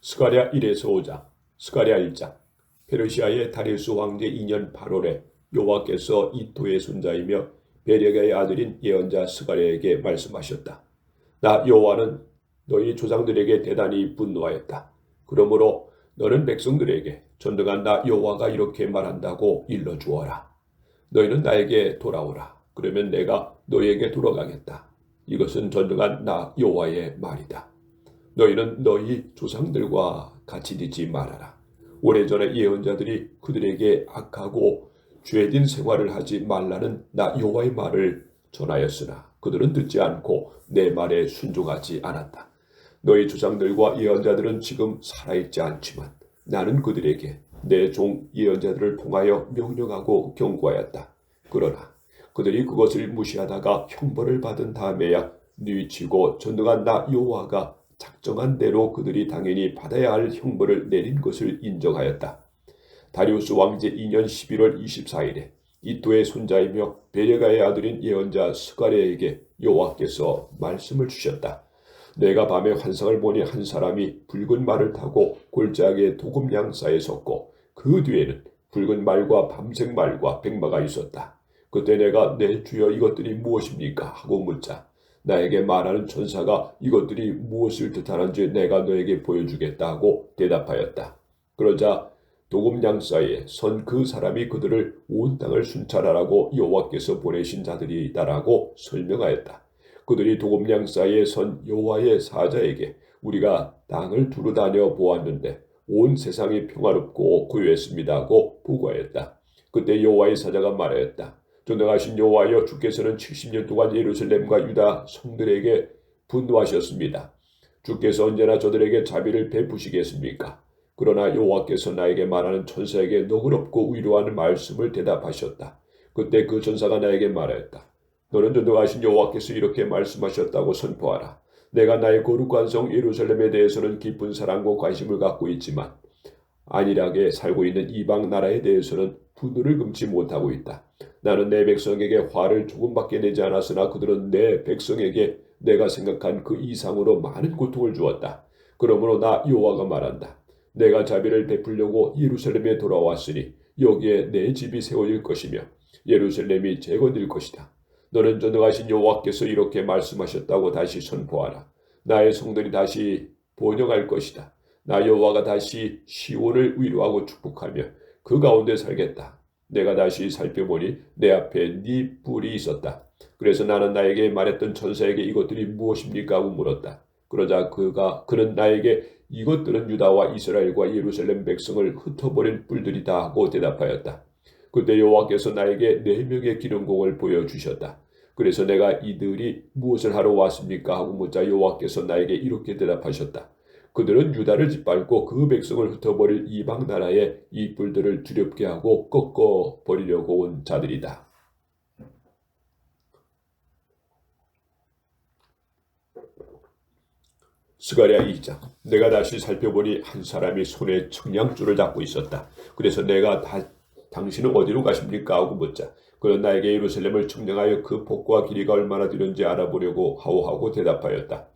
스가랴 1에서 5장. 스가랴 1장. 페르시아의 다리우스 왕제 2년 8월에 여호와께서 이도의 손자이며 베레가의 아들인 예언자 스가랴에게 말씀하셨다. 나 여호와는 너희 조상들에게 대단히 분노하였다. 그러므로 너는 백성들에게 전능한 나 여호와가 이렇게 말한다고 일러주어라. 너희는 나에게 돌아오라. 그러면 내가 너희에게 돌아가겠다. 이것은 전능한 나 여호와의 말이다. 너희는 너희 조상들과 같이 짓지 말아라. 오래전에 예언자들이 그들에게 악하고 죄진 생활을 하지 말라는 나 여호와의 말을 전하였으나 그들은 듣지 않고 내 말에 순종하지 않았다. 너희 조상들과 예언자들은 지금 살아있지 않지만 나는 그들에게 내 종 예언자들을 통하여 명령하고 경고하였다. 그러나 그들이 그것을 무시하다가 형벌을 받은 다음에야 뉘치고 전능한 나 여호와가 작정한 대로 그들이 당연히 받아야 할 형벌을 내린 것을 인정하였다. 다리우스 왕제 2년 11월 24일에 이도의 손자이며 베레가의 아들인 예언자 스가랴에게 여호와께서 말씀을 주셨다. 내가 밤에 환상을 보니 한 사람이 붉은 말을 타고 골짜기에 도금 양사에 섰고 그 뒤에는 붉은 말과 밤색 말과 백마가 있었다. 그때 내가 내 주여 이것들이 무엇입니까? 하고 묻자 나에게 말하는 천사가 이것들이 무엇을 뜻하는지 내가 너에게 보여주겠다 하고 대답하였다. 그러자 도금 양사에 선 그 사람이 그들을 온 땅을 순찰하라고 여호와께서 보내신 자들이다라고 설명하였다. 그들이 도금 양사에 선 여호와의 사자에게 우리가 땅을 두루 다녀 보았는데 온 세상이 평화롭고 고요했습니다 하고 보고하였다. 그때 여호와의 사자가 말하였다. 전능하신 여호와여, 주께서는 70년 동안 예루살렘과 유다 성들에게 분노하셨습니다. 주께서 언제나 저들에게 자비를 베푸시겠습니까? 그러나 여호와께서 나에게 말하는 천사에게 너그럽고 위로하는 말씀을 대답하셨다. 그때 그 천사가 나에게 말하였다. 너는 전능하신 여호와께서 이렇게 말씀하셨다고 선포하라. 내가 나의 거룩한 성 예루살렘에 대해서는 깊은 사랑과 관심을 갖고 있지만 안일하게 살고 있는 이방 나라에 대해서는 분노를 금치 못하고 있다. 나는 내 백성에게 화를 조금밖에 내지 않았으나 그들은 내 백성에게 내가 생각한 그 이상으로 많은 고통을 주었다. 그러므로 나 여호와가 말한다. 내가 자비를 베풀려고 예루살렘에 돌아왔으니 여기에 내 집이 세워질 것이며 예루살렘이 재건될 것이다. 너는 전능하신 여호와께서 이렇게 말씀하셨다고 다시 선포하라. 나의 성들이 다시 번영할 것이다. 나 여호와가 다시 시온을 위로하고 축복하며 그 가운데 살겠다. 내가 다시 살펴보니 내 앞에 네 뿔이 있었다. 그래서 나는 나에게 말했던 천사에게 이것들이 무엇입니까? 하고 물었다. 그러자 그는 나에게 이것들은 유다와 이스라엘과 예루살렘 백성을 흩어버린 뿔들이다 하고 대답하였다. 그때 여호와께서 나에게 4명의 기름공을 보여주셨다. 그래서 내가 이들이 무엇을 하러 왔습니까? 하고 묻자 여호와께서 나에게 이렇게 대답하셨다. 그들은 유다를 짓밟고 그 백성을 흩어버릴 이방 나라에 이 뿔들을 두렵게 하고 꺾어버리려고 온 자들이다. 스가랴 2장. 내가 다시 살펴보니 한 사람이 손에 청량줄을 잡고 있었다. 그래서 내가 당신은 어디로 가십니까? 하고 묻자 그는 나에게 예루살렘을 청량하여 그 폭과 길이가 얼마나 되는지 알아보려고 하고 대답하였다.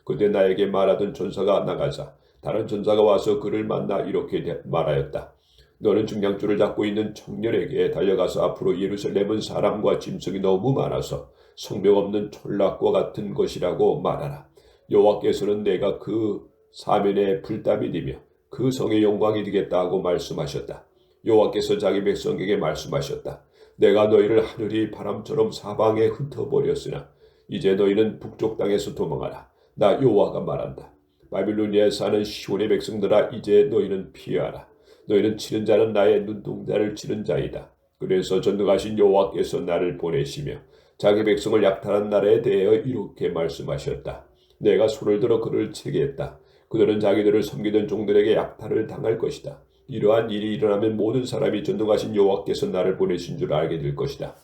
그때 나에게 말하던 전사가 나가자 다른 전사가 와서 그를 만나 이렇게 말하였다. 너는 중량줄을 잡고 있는 청년에게 달려가서 앞으로 예루살렘은 사람과 짐승이 너무 많아서 성벽 없는 촌락과 같은 것이라고 말하라. 여호와께서는 내가 그 사면에 불담이 되며 그 성의 영광이 되겠다 하고 말씀하셨다. 여호와께서 자기 백성에게 말씀하셨다. 내가 너희를 하늘이 바람처럼 사방에 흩어버렸으나 이제 너희는 북쪽 땅에서 도망하라. 나 여호와가 말한다. 바빌로니아에 사는 시온의 백성들아, 이제 너희는 피하라. 너희는 치는 자는 나의 눈동자를 치는 자이다. 그래서 전능하신 여호와께서 나를 보내시며 자기 백성을 약탈한 나라에 대하여 이렇게 말씀하셨다. 내가 손을 들어 그를 체계했다. 그들은 자기들을 섬기던 종들에게 약탈을 당할 것이다. 이러한 일이 일어나면 모든 사람이 전능하신 여호와께서 나를 보내신 줄 알게 될 것이다.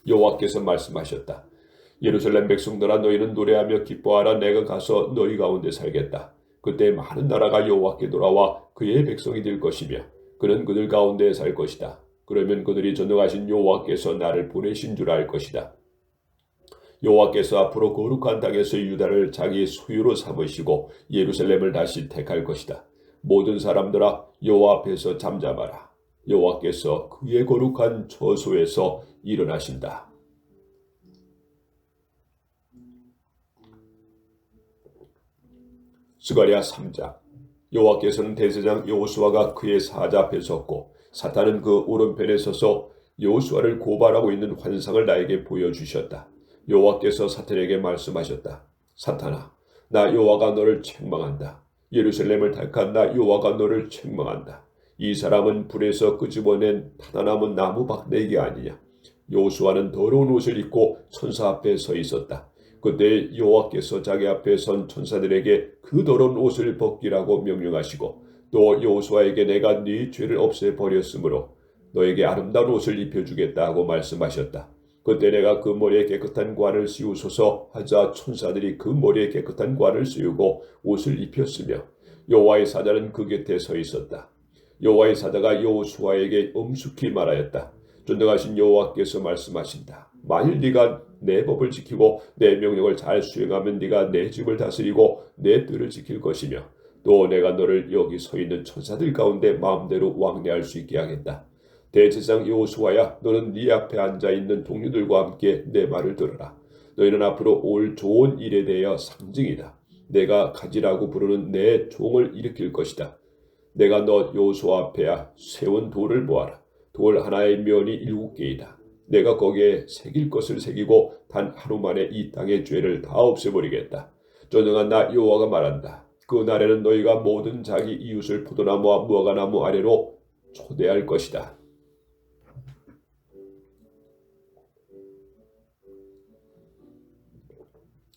여호와께서 말씀하셨다. 예루살렘 백성들아, 너희는 노래하며 기뻐하라. 내가 가서 너희 가운데 살겠다. 그때 많은 나라가 여호와께 돌아와 그의 백성이 될 것이며 그는 그들 가운데 살 것이다. 그러면 그들이 전능하신 여호와께서 나를 보내신 줄 알 것이다. 여호와께서 앞으로 거룩한 땅에서 유다를 자기 소유로 삼으시고 예루살렘을 다시 택할 것이다. 모든 사람들아 여호와 앞에서 잠잠하라. 여호와께서 그의 거룩한 처소에서 일어나신다. 스가랴 3장. 여호와께서는 대제사장 여호수아가 그의 사자 앞에 섰고 사탄은 그 오른편에 서서 여호수아를 고발하고 있는 환상을 나에게 보여주셨다. 여호와께서 사탄에게 말씀하셨다. 사탄아, 나 여호와가 너를 책망한다. 예루살렘을 택한 나 여호와가 너를 책망한다. 이 사람은 불에서 끄집어낸 타다나무 나무 박대기 아니냐. 여호수아는 더러운 옷을 입고 천사 앞에 서 있었다. 그때 여호와께서 자기 앞에 선 천사들에게 그 더러운 옷을 벗기라고 명령하시고 또 여호수아에게 내가 네 죄를 없애버렸으므로 너에게 아름다운 옷을 입혀주겠다 하고 말씀하셨다. 그때 내가 그 머리에 깨끗한 관을 씌우소서 하자 천사들이 그 머리에 깨끗한 관을 씌우고 옷을 입혔으며 여호와의 사자는 그 곁에 서 있었다. 여호와의 사자가 여호수아에게 엄숙히 말하였다. 전능하신 여호와께서 말씀하신다. 만일 네가 내 법을 지키고 내 명령을 잘 수행하면 네가 내 집을 다스리고 내 뜰을 지킬 것이며 또 내가 너를 여기 서 있는 천사들 가운데 마음대로 왕래할 수 있게 하겠다. 대제사장 여호수아야, 너는 네 앞에 앉아있는 동료들과 함께 내 말을 들어라. 너희는 앞으로 올 좋은 일에 대하여 상징이다. 내가 가지라고 부르는 내 종을 일으킬 것이다. 내가 너 여호수아 앞에야 세운 돌을 보아라. 돌 하나의 면이 7개이다. 내가 거기에 새길 것을 새기고 단 하루 만에 이 땅의 죄를 다 없애버리겠다. 전능한 나 여호와가 말한다. 그 날에는 너희가 모든 자기 이웃을 포도나무와 무화과나무 아래로 초대할 것이다.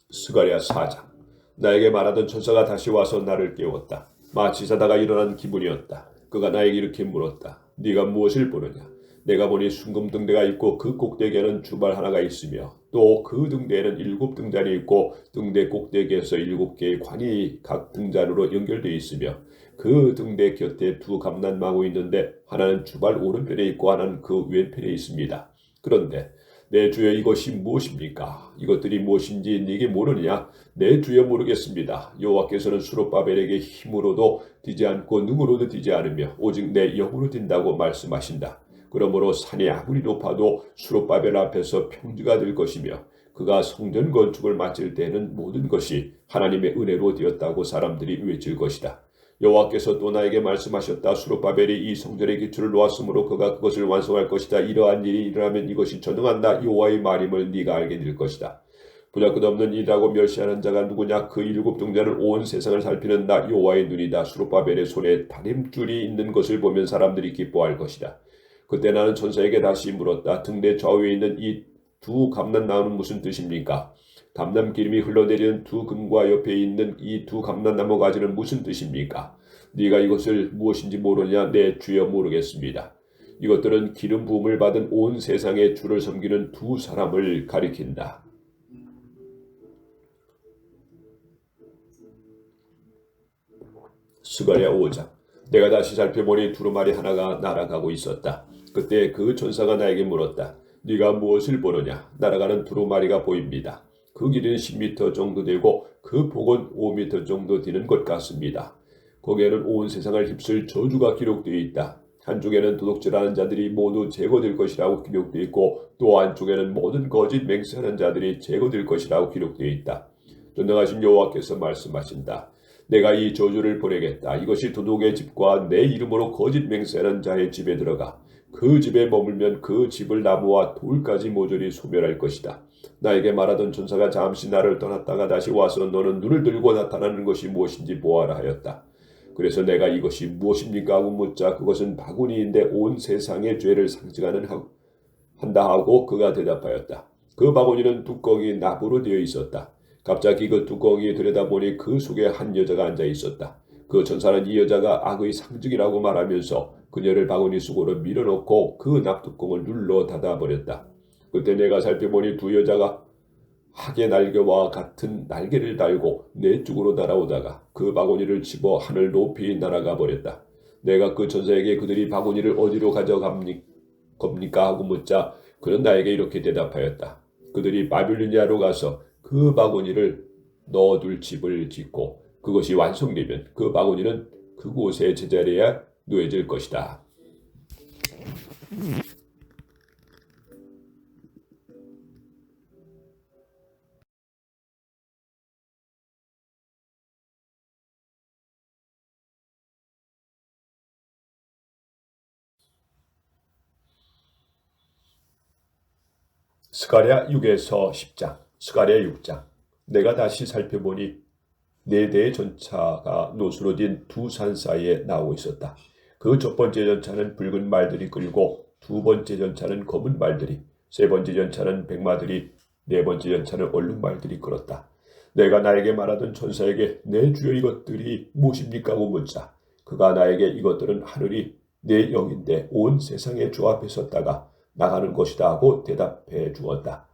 스가랴 4장. 나에게 말하던 천사가 다시 와서 나를 깨웠다. 마치 자다가 일어난 기분이었다. 그가 나에게 이렇게 물었다. 네가 무엇을 보느냐? 내가 보니 순금 등대가 있고 그 꼭대기에는 주발 하나가 있으며 또 그 등대에는 7등잔이 있고 등대 꼭대기에서 7개의 관이 각 등잔으로 연결되어 있으며 그 등대 곁에 두 감난망우 있는데 하나는 주발 오른편에 있고 하나는 그 왼편에 있습니다. 그런데 내 주여 이것이 무엇입니까? 이것들이 무엇인지 네게 모르느냐? 내 주여 모르겠습니다. 여호와께서는 수룹바벨에게 힘으로도 뛰지 않고 능으로도 뛰지 않으며 오직 내 영으로 뛴다고 말씀하신다. 그러므로 산이 아무리 높아도 수룹바벨 앞에서 평지가 될 것이며 그가 성전 건축을 마칠 때에는 모든 것이 하나님의 은혜로 되었다고 사람들이 외칠 것이다. 여호와께서 또 나에게 말씀하셨다. 수룹바벨이 이 성전의 기초를 놓았으므로 그가 그것을 완성할 것이다. 이러한 일이 일어나면 이것이 전능한 나 여호와의 말임을 네가 알게 될 것이다. 부자끝없는 일이라고 멸시하는 자가 누구냐? 그 7등잔을 온 세상을 살피는 나 여호와의 눈이다. 수룹바벨의 손에 다림줄이 있는 것을 보면 사람들이 기뻐할 것이다. 그때 나는 천사에게 다시 물었다. 등대 좌우에 있는 이 두 감난나무는 무슨 뜻입니까? 담남 기름이 흘러내리는 두 금과 옆에 있는 이 두 감난나무 가지는 무슨 뜻입니까? 네가 이것을 무엇인지 모르냐? 내 주여 모르겠습니다. 이것들은 기름 부음을 받은 온 세상의 주를 섬기는 두 사람을 가리킨다. 스가랴 5장. 내가 다시 살펴보니 두루마리 하나가 날아가고 있었다. 그때 그 천사가 나에게 물었다. 네가 무엇을 보느냐? 날아가는 두루마리가 보입니다. 그 길이는 10m 정도 되고 그 폭은 5m 정도 되는 것 같습니다. 거기에는 온 세상을 휩쓸 저주가 기록되어 있다. 한쪽에는 도둑질하는 자들이 모두 제거될 것이라고 기록되어 있고 또 한쪽에는 모든 거짓 맹세하는 자들이 제거될 것이라고 기록되어 있다. 전능하신 여호와께서 말씀하신다. 내가 이 저주를 보내겠다. 이것이 도둑의 집과 내 이름으로 거짓 맹세하는 자의 집에 들어가 그 집에 머물면 그 집을 나무와 돌까지 모조리 소멸할 것이다. 나에게 말하던 천사가 잠시 나를 떠났다가 다시 와서 너는 눈을 들고 나타나는 것이 무엇인지 보아라 하였다. 그래서 내가 이것이 무엇입니까 하고 묻자 그것은 바구니인데 온 세상의 죄를 상징하는 한다 하고 그가 대답하였다. 그 바구니는 뚜껑이 나무로 되어 있었다. 갑자기 그 뚜껑이 들여다보니 그 속에 한 여자가 앉아 있었다. 그 천사는 이 여자가 악의 상징이라고 말하면서 그녀를 바구니 속으로 밀어넣고 그 납뚜껑을 눌러 닫아버렸다. 그때 내가 살펴보니 두 여자가 학의 날개와 같은 날개를 달고 내 쪽으로 날아오다가 그 바구니를 집어 하늘 높이 날아가 버렸다. 내가 그 천사에게 그들이 바구니를 어디로 가져갑니까 하고 묻자 그는 나에게 이렇게 대답하였다. 그들이 바빌로니아로 가서 그 바구니를 넣어둘 집을 짓고 그것이 완성되면 그 바구니는 그곳에 제자리에 놓여질 것이다. 스가랴 6에서 10장, 스가랴 6장. 내가 다시 살펴보니 네 대의 전차가 노수로 딘 두 산 사이에 나오고 있었다. 그 첫 번째 전차는 붉은 말들이 끌고, 두 번째 전차는 검은 말들이, 세 번째 전차는 백마들이, 네 번째 전차는 얼룩 말들이 끌었다. 내가 나에게 말하던 천사에게 내 주여 이것들이 무엇입니까 하고 묻자. 그가 나에게 이것들은 하늘이 내 영인데 온 세상의 주 앞에 섰다가 나가는 것이다 하고 대답해 주었다.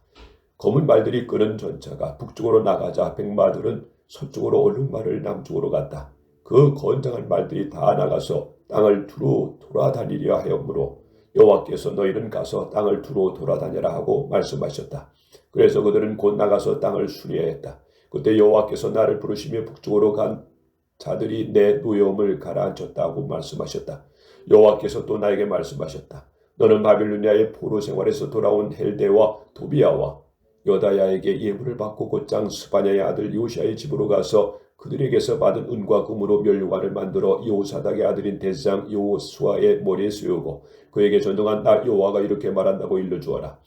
검은 말들이 끄는 전차가 북쪽으로 나가자 백마들은 서쪽으로 얼룩말을 남쪽으로 갔다. 그 건장한 말들이 다 나가서 땅을 두루 돌아다니려 하였으므로 여호와께서 너희는 가서 땅을 두루 돌아다녀라 하고 말씀하셨다. 그래서 그들은 곧 나가서 땅을 수리했다. 그때 여호와께서 나를 부르시며 북쪽으로 간 자들이 내 노여움을 가라앉혔다고 말씀하셨다. 여호와께서 또 나에게 말씀하셨다. 너는 바빌로니아의 포로 생활에서 돌아온 헬데와 도비아와 여다야에게 예물을 받고 곧장 스바냐의 아들 요시아의 집으로 가서 그들에게서 받은 은과 금으로 멸류관을 만들어 여호사닥의 아들인 대장 여호수아의 머리에 씌우고 그에게 전등한 나 여호와가 이렇게 말한다고 일러주어라.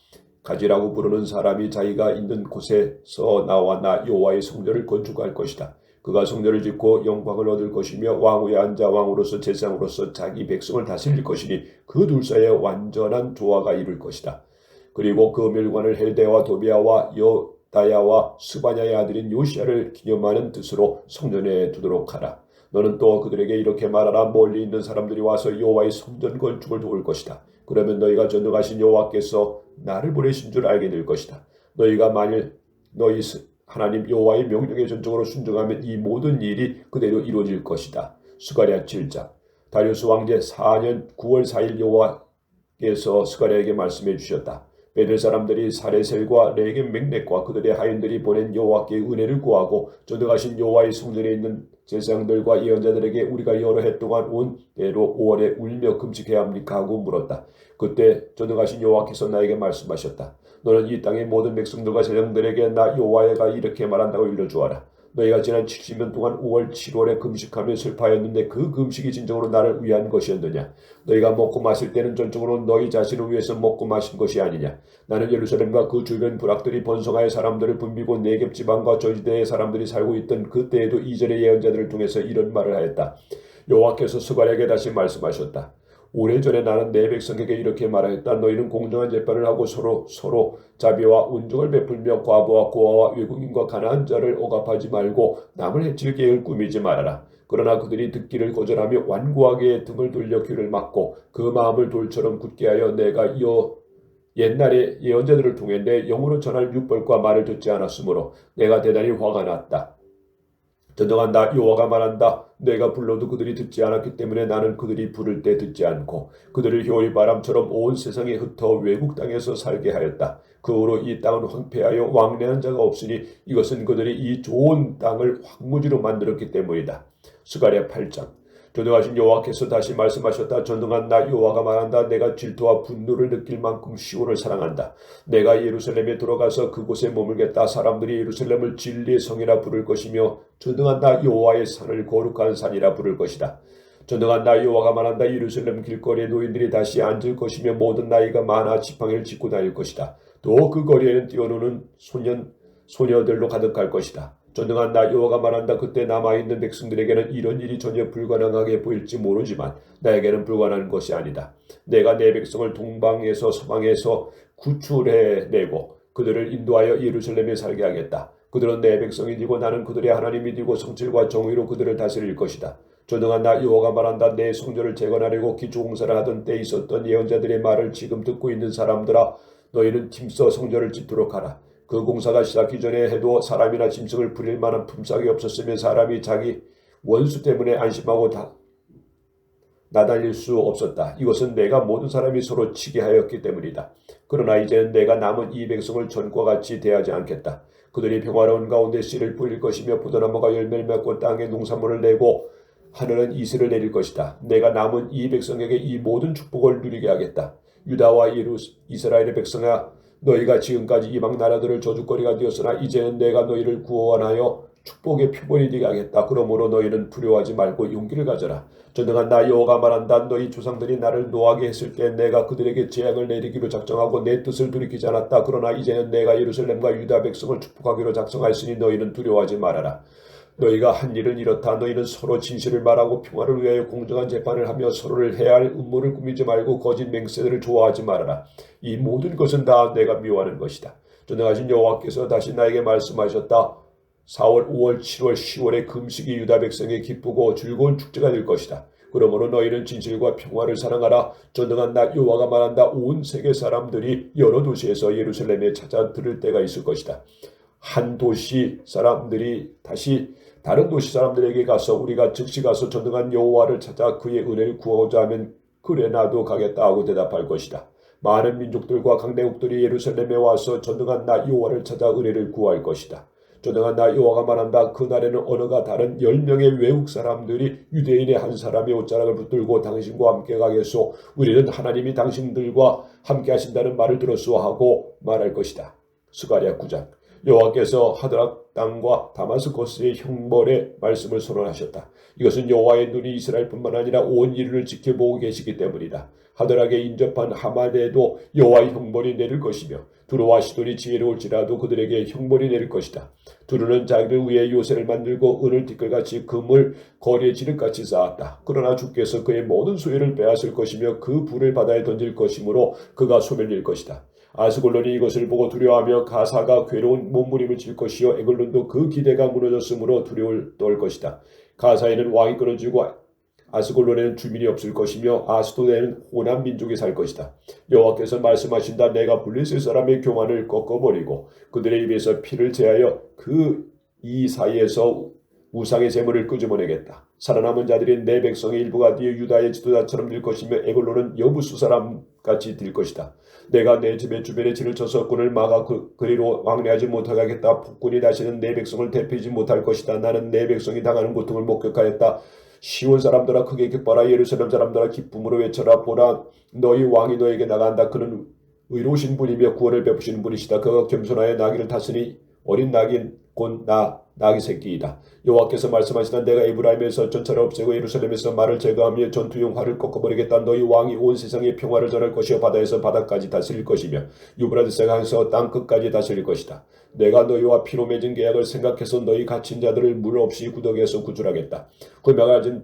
가지라고 부르는 사람이 자기가 있는 곳에서 나와 나 여호와의 성전을 건축할 것이다. 그가 성전을 짓고 영광을 얻을 것이며 왕위에 앉아 왕으로서 제사장으로서 자기 백성을 다스릴 것이니 그 둘 사이에 완전한 조화가 이룰 것이다. 그리고 그 멸관을 헬데와 도비아와 여다야와 스바냐의 아들인 요시아를 기념하는 뜻으로 성전에 두도록 하라. 너는 또 그들에게 이렇게 말하라. 멀리 있는 사람들이 와서 여호와의 성전 건축을 도울 것이다. 그러면 너희가 전능하신 여호와께서 나를 보내신 줄 알게 될 것이다. 너희가 만일 너희 하나님 여호와의 명령에 전적으로 순종하면 이 모든 일이 그대로 이루어질 것이다. 스가랴 7장. 다리우스 왕제 4년 9월 4일 여호와께서 스가랴에게 말씀해 주셨다. 베델 사람들이 사레셀과 레겜 맥렉과 그들의 하인들이 보낸 여호와께 은혜를 구하고 전능하신 여호와의 성전에 있는 제사장들과 예언자들에게 우리가 여러 해 동안 온 대로 5월에 울며 금식해야 합니까 하고 물었다. 그때 전능하신 여호와께서 나에게 말씀하셨다. 너는 이 땅의 모든 백성들과 제사장들에게 나 여호와가 이렇게 말한다고 일러주어라. 너희가 지난 70년 동안 5월 7월에 금식하며 슬퍼하였는데 그 금식이 진정으로 나를 위한 것이었느냐. 너희가 먹고 마실 때는 전적으로 너희 자신을 위해서 먹고 마신 것이 아니냐. 나는 예루살렘과 그 주변 부락들이 번성하여 사람들을 붐비고 네겝 지방과 저지대에 사람들이 살고 있던 그때에도 이전의 예언자들을 통해서 이런 말을 하였다. 여호와께서 스가랴에게 다시 말씀하셨다. 오래전에 나는 내 백성에게 이렇게 말하였다. 너희는 공정한 재판을 하고 서로 자비와 온정을 베풀며 과부와 고아와 외국인과 가난한 자를 억압하지 말고 남을 해칠 계획을 꾸미지 말아라. 그러나 그들이 듣기를 거절하며 완고하게 등을 돌려 귀를 막고 그 마음을 돌처럼 굳게 하여 내가 옛날에 예언자들을 통해 내 영으로 전할 율법과 말을 듣지 않았으므로 내가 대단히 화가 났다. 전능한 나 여호와가 말한다. 내가 불러도 그들이 듣지 않았기 때문에 나는 그들이 부를 때 듣지 않고 그들을 효의 바람처럼 온 세상에 흩어 외국 땅에서 살게 하였다. 그 후로 이 땅은 황폐하여 왕래한 자가 없으니 이것은 그들이 이 좋은 땅을 황무지로 만들었기 때문이다. 스가랴 8장. 전능하신 여호와께서 다시 말씀하셨다. 전능한 나 여호와가 말한다. 내가 질투와 분노를 느낄 만큼 시온을 사랑한다. 내가 예루살렘에 들어가서 그곳에 머물겠다. 사람들이 예루살렘을 진리의 성이라 부를 것이며 전능한 나 여호와의 산을 거룩한 산이라 부를 것이다. 전능한 나 여호와가 말한다. 예루살렘 길거리에 노인들이 다시 앉을 것이며 모든 나이가 많아 지팡이를 짚고 다닐 것이다. 또 그 거리에는 뛰어노는 소녀들로 가득할 것이다. 전능한 나 여호와가 말한다. 그때 남아있는 백성들에게는 이런 일이 전혀 불가능하게 보일지 모르지만 나에게는 불가능한 것이 아니다. 내가 내 백성을 동방에서 서방에서 구출해내고 그들을 인도하여 예루살렘에 살게 하겠다. 그들은 내 백성이 되고 나는 그들의 하나님이 되고 성실과 정의로 그들을 다스릴 것이다. 전능한 나 여호와가 말한다. 내 성전을 재건하려고 기초공사를 하던 때 있었던 예언자들의 말을 지금 듣고 있는 사람들아, 너희는 힘써 성전을 짓도록 하라. 그 공사가 시작하기 전에 해도 사람이나 짐승을 부릴 만한 품삯이 없었으면 사람이 자기 원수 때문에 안심하고 나다닐 수 없었다. 이것은 내가 모든 사람이 서로 치게 하였기 때문이다. 그러나 이제는 내가 남은 이 백성을 전과 같이 대하지 않겠다. 그들이 평화로운 가운데 씨를 뿌릴 것이며 포도나무가 열매를 맺고 땅에 농산물을 내고 하늘은 이슬을 내릴 것이다. 내가 남은 이 백성에게 이 모든 축복을 누리게 하겠다. 유다와 이스라엘의 백성아, 너희가 지금까지 이방 나라들을 저주거리가 되었으나 이제는 내가 너희를 구원하여 축복의 표본이 되게 하겠다. 그러므로 너희는 두려워하지 말고 용기를 가져라. 전능한 나 여호와가 말한다. 너희 조상들이 나를 노하게 했을 때 내가 그들에게 재앙을 내리기로 작정하고 내 뜻을 돌이키지 않았다. 그러나 이제는 내가 예루살렘과 유다 백성을 축복하기로 작정하였으니 너희는 두려워하지 말아라. 너희가 한 일은 이렇다. 너희는 서로 진실을 말하고 평화를 위하여 공정한 재판을 하며 서로를 해할 음모를 꾸미지 말고 거짓 맹세들을 좋아하지 말아라. 이 모든 것은 다 내가 미워하는 것이다. 전능하신 여호와께서 다시 나에게 말씀하셨다. 4월, 5월, 7월, 10월의 금식이 유다 백성에 기쁘고 즐거운 축제가 될 것이다. 그러므로 너희는 진실과 평화를 사랑하라. 전능한 나 여호와가 말한다. 온 세계 사람들이 여러 도시에서 예루살렘에 찾아 들을 때가 있을 것이다. 한 도시 사람들이 다시 다른 도시 사람들에게 가서 우리가 즉시 가서 전능한 여호와를 찾아 그의 은혜를 구하고자 하면 그래 나도 가겠다 하고 대답할 것이다. 많은 민족들과 강대국들이 예루살렘에 와서 전능한 나 여호와를 찾아 은혜를 구할 것이다. 전능한 나 여호와가 말한다. 그날에는 언어가 다른 10명의 외국 사람들이 유대인의 한 사람의 옷자락을 붙들고 당신과 함께 가겠소. 우리는 하나님이 당신들과 함께 하신다는 말을 들었소 하고 말할 것이다. 스가랴 9장. 여호와께서 하드락 땅과 다마스코스의 형벌의 말씀을 선언하셨다. 이것은 여호와의 눈이 이스라엘뿐만 아니라 온 인류를 지켜보고 계시기 때문이다. 하드락에 인접한 하마데도 여호와의 형벌이 내릴 것이며 두루와 시돈이 지혜로울지라도 그들에게 형벌이 내릴 것이다. 두루는 자기를 위해 요새를 만들고 은을 티끌같이 금을 거리에 지름같이 쌓았다. 그러나 주께서 그의 모든 소유를 빼앗을 것이며 그 불을 바다에 던질 것이므로 그가 소멸될 것이다. 아스골론이 이것을 보고 두려워하며 가사가 괴로운 몸부림을 칠 것이요 에글론도 그 기대가 무너졌으므로 두려움을 떨 것이다. 가사에는 왕이 끊어지고 아스골론에는 주민이 없을 것이며 아스도드에는 호남 민족이 살 것이다. 여호와께서 말씀하신다. 내가 블레셋 사람의 교만을 꺾어버리고 그들의 입에서 피를 제하여 그 이 사이에서 우상의 재물을 끄집어내겠다. 살아남은 자들이 내 백성의 일부가 뒤에 유다의 지도자처럼 될 것이며 에글론은 여부수 사람같이 될 것이다. 내가 내 집의 주변에 진을 쳐서 꾼을 막아 그리로 왕래하지 못하게 하겠다. 폭군이 다시는 내 백성을 대표하지 못할 것이다. 나는 내 백성이 당하는 고통을 목격하였다. 시온 사람들아 크게 기뻐라. 예루살렘 사람들아 기쁨으로 외쳐라. 보라, 너희 왕이 너에게 나간다. 그는 의로우신 분이며 구원을 베푸시는 분이시다. 그가 겸손하여 나귀를 탔으니 어린 나귀는 곧 나귀 새끼이다. 여호와께서 말씀하시다. 내가 에브라임에서 전차를 없애고 예루살렘에서 말을 제거하며 전투용 활을 꺾어버리겠다. 너희 왕이 온 세상에 평화를 전할 것이요 바다에서 바다까지 다스릴 것이며 유브라디스 강에서 땅 끝까지 다스릴 것이다. 내가 너희와 피로 맺은 계약을 생각해서 너희 갇힌 자들을 물 없이 구덩이에서 구출하겠다. 그 명하진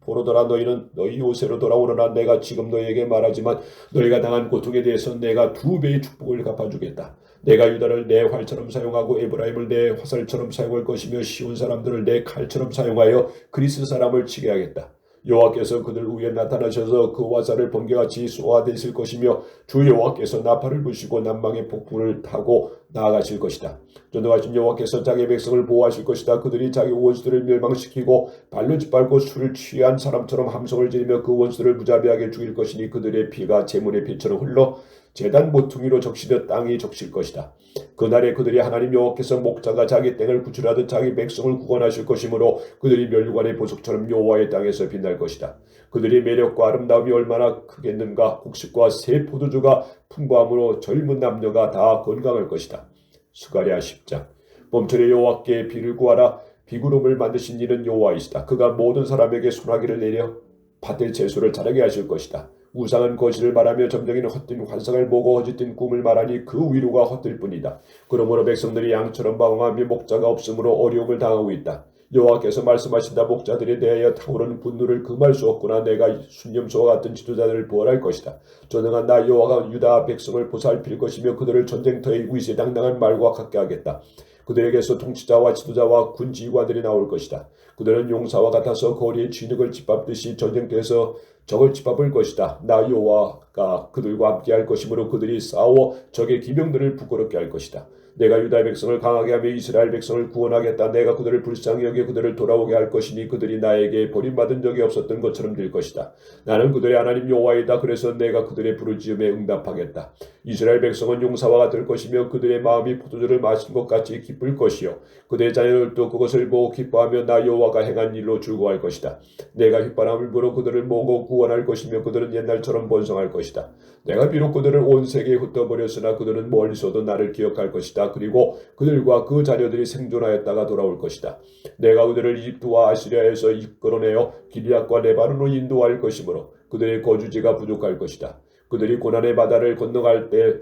포로더라. 너희는 너희 요새로 돌아오너라. 내가 지금 너희에게 말하지만 너희가 당한 고통에 대해서 내가 2배의 축복을 갚아주겠다. 내가 유다를 내 활처럼 사용하고 에브라임을 내 화살처럼 사용할 것이며 시온 사람들을 내 칼처럼 사용하여 그리스 사람을 치게 하겠다. 여호와께서 그들 위에 나타나셔서 그 화살을 번개같이 쏘아대실 것이며 주 여호와께서 나팔을 부시고 남방의 폭풍을 타고 나아가실 것이다. 전능하신 여호와께서 자기 백성을 보호하실 것이다. 그들이 자기 원수들을 멸망시키고 발로 짓밟고 술을 취한 사람처럼 함성을 지르며 그 원수들을 무자비하게 죽일 것이니 그들의 피가 재물의 피처럼 흘러 제단 모퉁이로 적시듯 땅이 적실 것이다. 그날에 그들이 하나님 여호와께서 목자가 자기 땡을 구출하듯 자기 백성을 구원하실 것이므로 그들이 멸류관의 보석처럼 여호와의 땅에서 빛날 것이다. 그들의 매력과 아름다움이 얼마나 크겠는가. 곡식과 새 포도주가 풍부함으로 젊은 남녀가 다 건강할 것이다. 스가랴 10장. 봄철에 여호와께 비를 구하라. 비구름을 만드신 이는 여호와이시다. 그가 모든 사람에게 소나기를 내려 밭의 채소를 자라게 하실 것이다. 우상은 거짓을 말하며 점쟁이는 헛된 환상을 보고 허짓된 꿈을 말하니 그 위로가 헛될 뿐이다. 그러므로 백성들이 양처럼 방황하며 목자가 없으므로 어려움을 당하고 있다. 여호와께서 말씀하신다. 목자들에 대하여 타오르는 분노를 금할 수 없구나. 내가 순념소와 같은 지도자들을 부활할 것이다. 전능한 나 여호와가 유다 백성을 보살필 것이며 그들을 전쟁터의 위세당당한 말과 같게 하겠다. 그들에게서 통치자와 지도자와 군 지휘관들이 나올 것이다. 그들은 용사와 같아서 거리의 진흙을 짓밟듯이 전쟁터에서 적을 짓밟을 것이다. 나 여호와가 그들과 함께 할 것이므로 그들이 싸워 적의 기병들을 부끄럽게 할 것이다. 내가 유다 백성을 강하게 하며 이스라엘 백성을 구원하겠다. 내가 그들을 불쌍히 여겨 그들을 돌아오게 할 것이니 그들이 나에게 버림받은 적이 없었던 것처럼 될 것이다. 나는 그들의 하나님 여호와이다. 그래서 내가 그들의 부르짖음에 응답하겠다. 이스라엘 백성은 용사와 같을 것이며 그들의 마음이 포도주를 마신 것 같이 기쁠 것이요 그들의 자녀들도 그것을 보고 기뻐하며 나 여호와가 행한 일로 즐거워할 것이다. 내가 휘바람을 불어 그들을 모으고 구원할 것이며 그들은 옛날처럼 번성할 것이다. 내가 비록 그들을 온 세계에 흩어버렸으나 그들은 멀리서도 나를 기억할 것이다. 그리고 그들과 그 자녀들이 생존하였다가 돌아올 것이다. 내가 그들을 이집트와 아시리아에서 이끌어내어 길앗과 레바논으로 인도할 것이므로 그들의 거주지가 부족할 것이다. 그들이 고난의 바다를 건너갈 때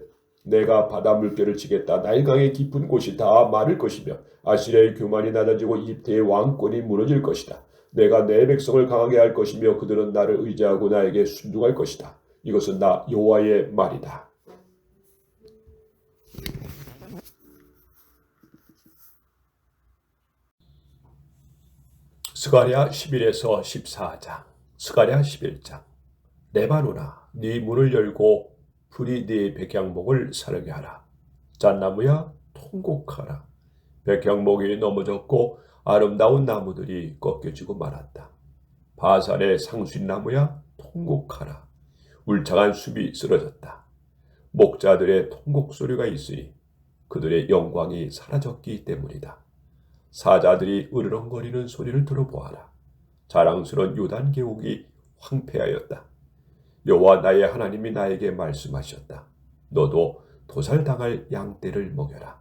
내가 바다 물결을 치겠다. 나일강의 깊은 곳이 다 마를 것이며 아시리아의 교만이 낮아지고 이집트의 왕권이 무너질 것이다. 내가 내 백성을 강하게 할 것이며 그들은 나를 의지하고 나에게 순종할 것이다. 이것은 나 여호와의 말이다. 스가랴 11에서 14장. 스가랴 11장. 레바논아, 네 문을 열고 풀이 네 백향목을 사르게 하라. 잣나무야, 통곡하라. 백향목이 넘어졌고 아름다운 나무들이 꺾여지고 말았다. 바산의 상수나무야, 통곡하라. 울창한 숲이 쓰러졌다. 목자들의 통곡 소리가 있으니 그들의 영광이 사라졌기 때문이다. 사자들이 으르렁거리는 소리를 들어보아라. 자랑스러운 요단 계곡이 황폐하였다. 여호와 나의 하나님이 나에게 말씀하셨다. 너도 도살당할 양떼를 먹여라.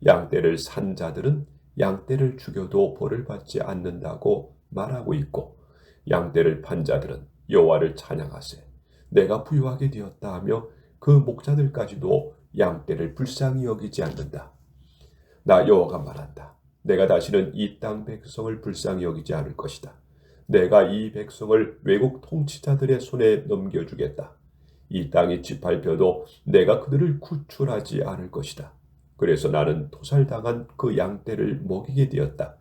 양떼를 산 자들은 양떼를 죽여도 벌을 받지 않는다고 말하고 있고 양떼를 판 자들은 여호와를 찬양하세. 내가 부유하게 되었다 하며 그 목자들까지도 양떼를 불쌍히 여기지 않는다. 나 여호와가 말한다. 내가 다시는 이 땅 백성을 불쌍히 여기지 않을 것이다. 내가 이 백성을 외국 통치자들의 손에 넘겨주겠다. 이 땅이 짓밟혀도 내가 그들을 구출하지 않을 것이다. 그래서 나는 도살당한 그 양떼를 먹이게 되었다.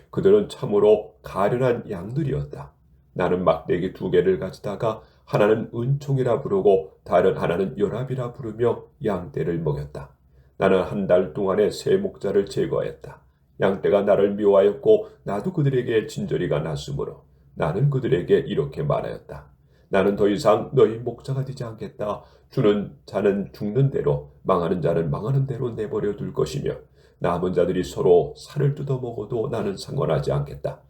그들은 참으로 가련한 양들이었다. 나는 막대기 2개를 가지다가 하나는 은총이라 부르고 다른 하나는 연합이라 부르며 양떼를 먹였다. 나는 한 달 동안에 새 목자를 제거하였다. 양떼가 나를 미워하였고 나도 그들에게 진저리가 났으므로 나는 그들에게 이렇게 말하였다. 나는 더 이상 너희 목자가 되지 않겠다. 주는 자는 죽는 대로 망하는 자는 망하는 대로 내버려 둘 것이며 남은 자들이 서로 살을 뜯어먹어도 나는 상관하지 않겠다.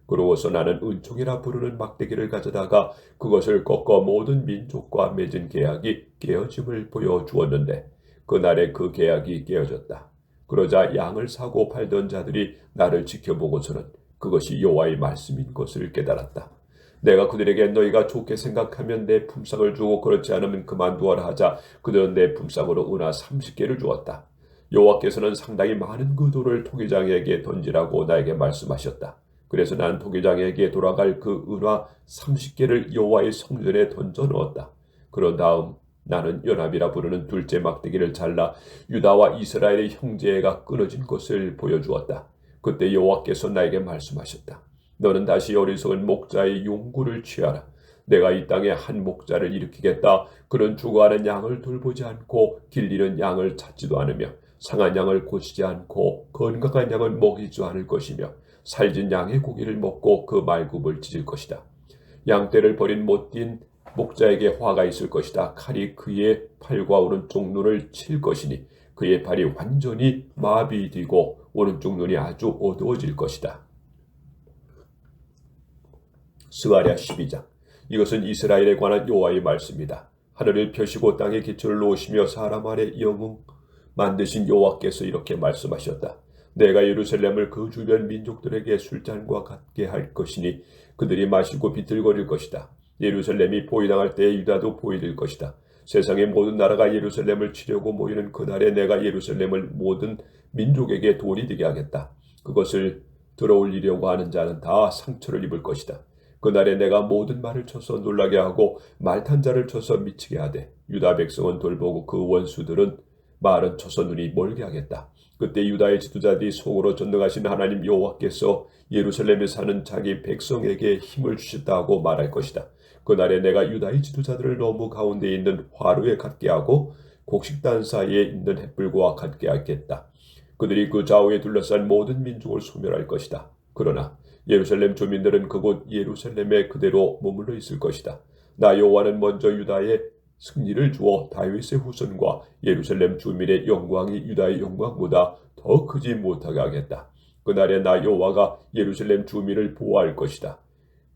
그러고서 나는 은총이라 부르는 막대기를 가져다가 그것을 꺾어 모든 민족과 맺은 계약이 깨어짐을 보여주었는데 그날에 그 계약이 깨어졌다. 그러자 양을 사고 팔던 자들이 나를 지켜보고서는 그것이 여호와의 말씀인 것을 깨달았다. 내가 그들에게 너희가 좋게 생각하면 내 품삯을 주고 그렇지 않으면 그만두어라 하자 그들은 내 품삯으로 은화 30개를 주었다. 여호와께서는 상당히 많은 그 돌을 토기장에게 던지라고 나에게 말씀하셨다. 그래서 나는 토기장에게 돌아갈 그 은화 30개를 여호와의 성전에 던져 넣었다. 그런 다음 나는 연합이라 부르는 둘째 막대기를 잘라 유다와 이스라엘의 형제가 끊어진 것을 보여주었다. 그때 여호와께서 나에게 말씀하셨다. 너는 다시 어리석은 목자의 용구를 취하라. 내가 이 땅에 한 목자를 일으키겠다. 그는 죽어가는 양을 돌보지 않고 길리는 양을 찾지도 않으며 상한 양을 고치지 않고 건강한 양을 먹이지 않을 것이며 살진 양의 고기를 먹고 그 말굽을 찢을 것이다. 양떼를 버린 못뛴 목자에게 화가 있을 것이다. 칼이 그의 팔과 오른쪽 눈을 칠 것이니 그의 팔이 완전히 마비되고 오른쪽 눈이 아주 어두워질 것이다. 스가랴 12장. 이것은 이스라엘에 관한 여호와의 말씀이다. 하늘을 펴시고 땅에 기초를 놓으시며 사람 아래 영웅 만드신 여호와께서 이렇게 말씀하셨다. 내가 예루살렘을 그 주변 민족들에게 술잔과 같게 할 것이니 그들이 마시고 비틀거릴 것이다. 예루살렘이 포위당할 때에 유다도 포위될 것이다. 세상의 모든 나라가 예루살렘을 치려고 모이는 그날에 내가 예루살렘을 모든 민족에게 돌이 되게 하겠다. 그것을 들어올리려고 하는 자는 다 상처를 입을 것이다. 그날에 내가 모든 말을 쳐서 놀라게 하고 말탄 자를 쳐서 미치게 하되 유다 백성은 돌보고 그 원수들은 말은 쳐서 눈이 멀게 하겠다. 그때 유다의 지도자들이 속으로 전능하신 하나님 여호와께서 예루살렘에 사는 자기 백성에게 힘을 주셨다고 말할 것이다. 그날에 내가 유다의 지도자들을 너무 가운데 있는 화로에 같게 하고 곡식단 사이에 있는 횃불과 같게 하겠다. 그들이 그 좌우에 둘러싼 모든 민족을 소멸할 것이다. 그러나 예루살렘 주민들은 그곳 예루살렘에 그대로 머물러 있을 것이다. 나 여호와는 먼저 유다에 승리를 주어 다윗의 후손과 예루살렘 주민의 영광이 유다의 영광보다 더 크지 못하게 하겠다. 그날에 나 여호와가 예루살렘 주민을 보호할 것이다.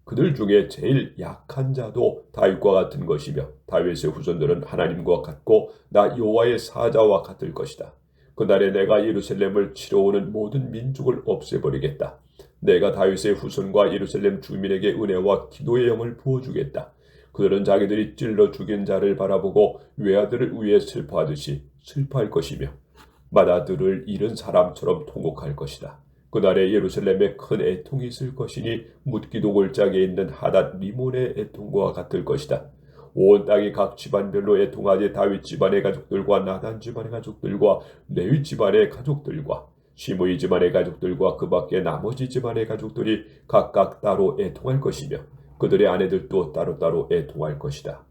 그들 중에 제일 약한 자도 다윗과 같은 것이며 다윗의 후손들은 하나님과 같고 나 여호와의 사자와 같을 것이다. 그날에 내가 예루살렘을 치러 오는 모든 민족을 없애버리겠다. 내가 다윗의 후손과 예루살렘 주민에게 은혜와 기도의 영을 부어주겠다. 그들은 자기들이 찔러 죽인 자를 바라보고 외아들을 위해 슬퍼하듯이 슬퍼할 것이며 맏아들을 잃은 사람처럼 통곡할 것이다. 그날에 예루살렘에 큰 애통이 있을 것이니 묻기도 골짜기에 있는 하닷 리몬의 애통과 같을 것이다. 온 땅이 각 집안별로 애통하되 다윗 집안의 가족들과 나단 집안의 가족들과 레위 집안의 가족들과 시므이 집안의 가족들과 그 밖에 나머지 집안의 가족들이 각각 따로 애통할 것이며 그들의 아내들도 따로따로 애통할 것이다.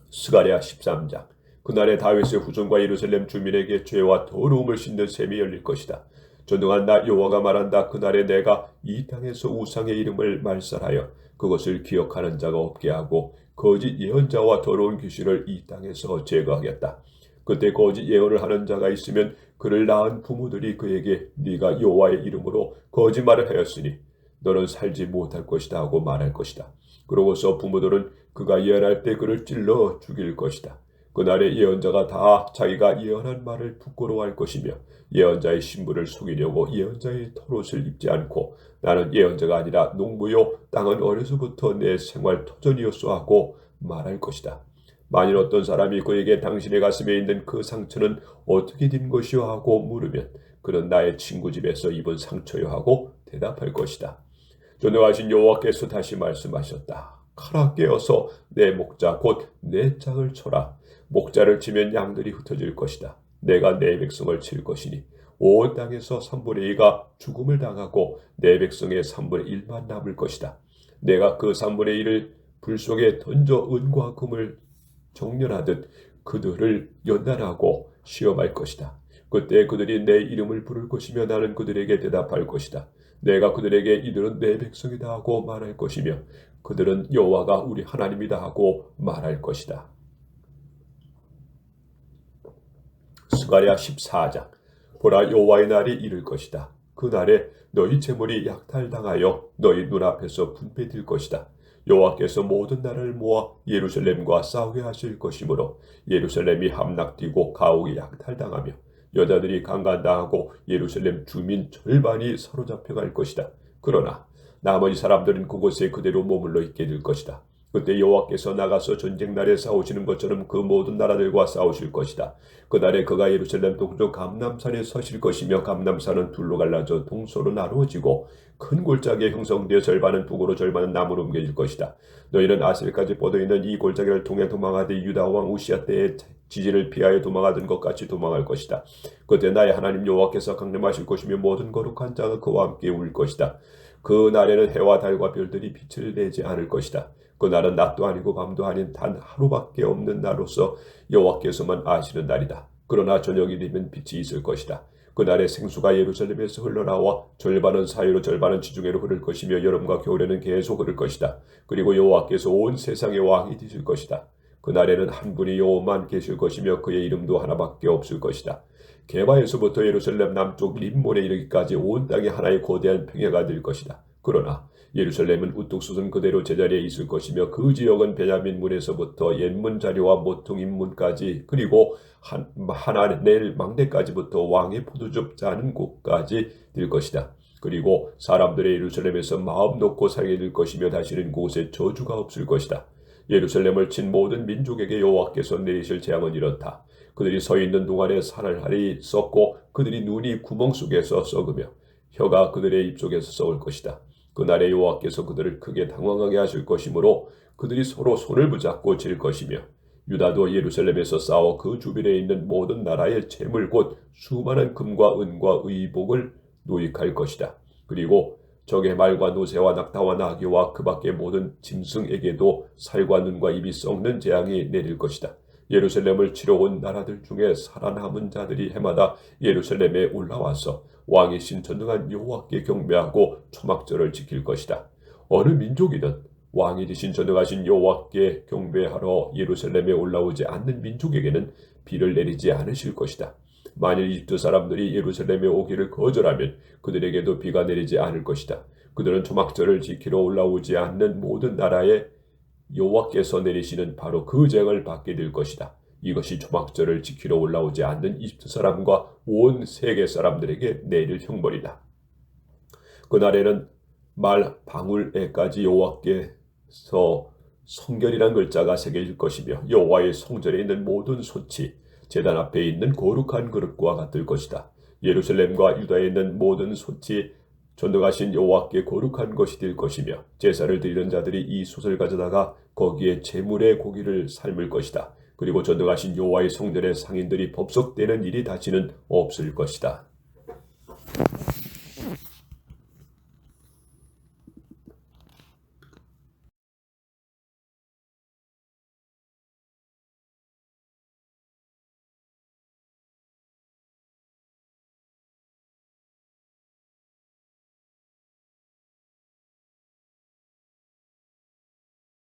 스가랴 13장. 그날에 다윗의 후손과 예루살렘 주민에게 죄와 더러움을 씻는 셈이 열릴 것이다. 전능한 나 여호와가 말한다. 그날에 내가 이 땅에서 우상의 이름을 말살하여 그것을 기억하는 자가 없게 하고 거짓 예언자와 더러운 귀신을 이 땅에서 제거하겠다. 그때 거짓 예언을 하는 자가 있으면 그를 낳은 부모들이 그에게 네가 여호와의 이름으로 거짓말을 하였으니 너는 살지 못할 것이다 하고 말할 것이다. 그러고서 부모들은 그가 예언할 때 그를 찔러 죽일 것이다. 그날에 예언자가 다 자기가 예언한 말을 부끄러워할 것이며 예언자의 신분을 속이려고 예언자의 털옷을 입지 않고 나는 예언자가 아니라 농부요 땅은 어려서부터 내 생활 터전이었소 하고 말할 것이다. 만일 어떤 사람이 그에게 당신의 가슴에 있는 그 상처는 어떻게 된 것이오 하고 물으면 그는 나의 친구 집에서 입은 상처요 하고 대답할 것이다. 전능하신 여호와께서 다시 말씀하셨다. 칼아 깨어서 내 목자 곧 내 짝을 쳐라. 목자를 치면 양들이 흩어질 것이다. 내가 내 백성을 칠 것이니 온 땅에서 3분의 2가 죽음을 당하고 내 백성의 3분의 1만 남을 것이다. 내가 그 3분의 1을 불 속에 던져 은과 금을 정렬하듯 그들을 연단하고 시험할 것이다. 그때 그들이 내 이름을 부를 것이며 나는 그들에게 대답할 것이다. 내가 그들에게 이들은 내 백성이다 하고 말할 것이며 그들은 여호와가 우리 하나님이다 하고 말할 것이다. 스가랴 14장. 보라 여호와의 날이 이를 것이다. 그 날에 너희 재물이 약탈당하여 너희 눈앞에서 분배될 것이다. 여호와께서 모든 나라를 모아 예루살렘과 싸우게 하실 것이므로 예루살렘이 함락되고 가옥이 약탈당하며 여자들이 강간당하고 예루살렘 주민 절반이 사로잡혀갈 것이다. 그러나 나머지 사람들은 그곳에 그대로 머물러 있게 될 것이다. 그때 여호와께서 나가서 전쟁날에 싸우시는 것처럼 그 모든 나라들과 싸우실 것이다. 그날에 그가 예루살렘 동쪽 감람산에 서실 것이며 감람산은 둘로 갈라져 동서로 나누어지고 큰 골짜기에 형성되어 절반은 북으로 절반은 남으로 옮겨질 것이다. 너희는 아셀까지 뻗어있는 이 골짜기를 통해 도망하되 유다 왕 우시야 때의 지진을 피하여 도망하던 것 같이 도망할 것이다. 그때 나의 하나님 여호와께서 강림하실 것이며 모든 거룩한 자가 그와 함께 울 것이다. 그 날에는 해와 달과 별들이 빛을 내지 않을 것이다. 그 날은 낮도 아니고 밤도 아닌 단 하루밖에 없는 날로서 여호와께서만 아시는 날이다. 그러나 저녁이 되면 빛이 있을 것이다. 그 날에 생수가 예루살렘에서 흘러나와 절반은 사이로 절반은 지중해로 흐를 것이며 여름과 겨울에는 계속 흐를 것이다. 그리고 여호와께서 온 세상의 왕이 되실 것이다. 그 날에는 한 분이 여호와만 계실 것이며 그의 이름도 하나밖에 없을 것이다. 게바에서부터 예루살렘 남쪽 림몬에 이르기까지 온 땅이 하나의 거대한 평야가 될 것이다. 그러나 예루살렘은 우뚝 솟은 그대로 제자리에 있을 것이며 그 지역은 베냐민 문에서부터 옛문 자리와 모퉁인 문까지 그리고 하나넬 망대까지부터 왕의 포도즙 짜는 곳까지 될 것이다. 그리고 사람들의 예루살렘에서 마음 놓고 살게 될 것이며 다시는 그곳에 저주가 없을 것이다. 예루살렘을 친 모든 민족에게 여호와께서 내리실 재앙은 이렇다. 그들이 서 있는 동안에 사날하리 썩고 그들이 눈이 구멍 속에서 썩으며 혀가 그들의 입속에서 썩을 것이다. 그날에 여호와께서 그들을 크게 당황하게 하실 것이므로 그들이 서로 손을 붙잡고 질 것이며 유다도 예루살렘에서 싸워 그 주변에 있는 모든 나라의 재물 곧 수많은 금과 은과 의복을 노획할 것이다. 그리고 적의 말과 노새와 낙타와 나귀와 그 밖의 모든 짐승에게도 살과 눈과 입이 썩는 재앙이 내릴 것이다. 예루살렘을 치러 온 나라들 중에 살아남은 자들이 해마다 예루살렘에 올라와서 왕이신 전능한 여호와께 경배하고 초막절을 지킬 것이다. 어느 민족이든 왕이 되신 전능하신 여호와께 경배하러 예루살렘에 올라오지 않는 민족에게는 비를 내리지 않으실 것이다. 만일 이집트 사람들이 예루살렘에 오기를 거절하면 그들에게도 비가 내리지 않을 것이다. 그들은 초막절을 지키러 올라오지 않는 모든 나라에 여호와께서 내리시는 바로 그 재앙을 받게 될 것이다. 이것이 초막절을 지키러 올라오지 않는 이집트 사람과 온 세계 사람들에게 내릴 형벌이다. 그날에는 말 방울에까지 여호와께서 성결이란 글자가 새겨질 것이며 여호와의 성전에 있는 모든 솥이 제단 앞에 있는 거룩한 그릇과 같을 것이다. 예루살렘과 유다에 있는 모든 솥이 전능하신 여호와께 거룩한 것이 될 것이며 제사를 드리는 자들이 이 솥을 가져다가 거기에 제물의 고기를 삶을 것이다. 그리고 전능하신 여호와의 성전의 상인들이 법석되는 일이 다시는 없을 것이다.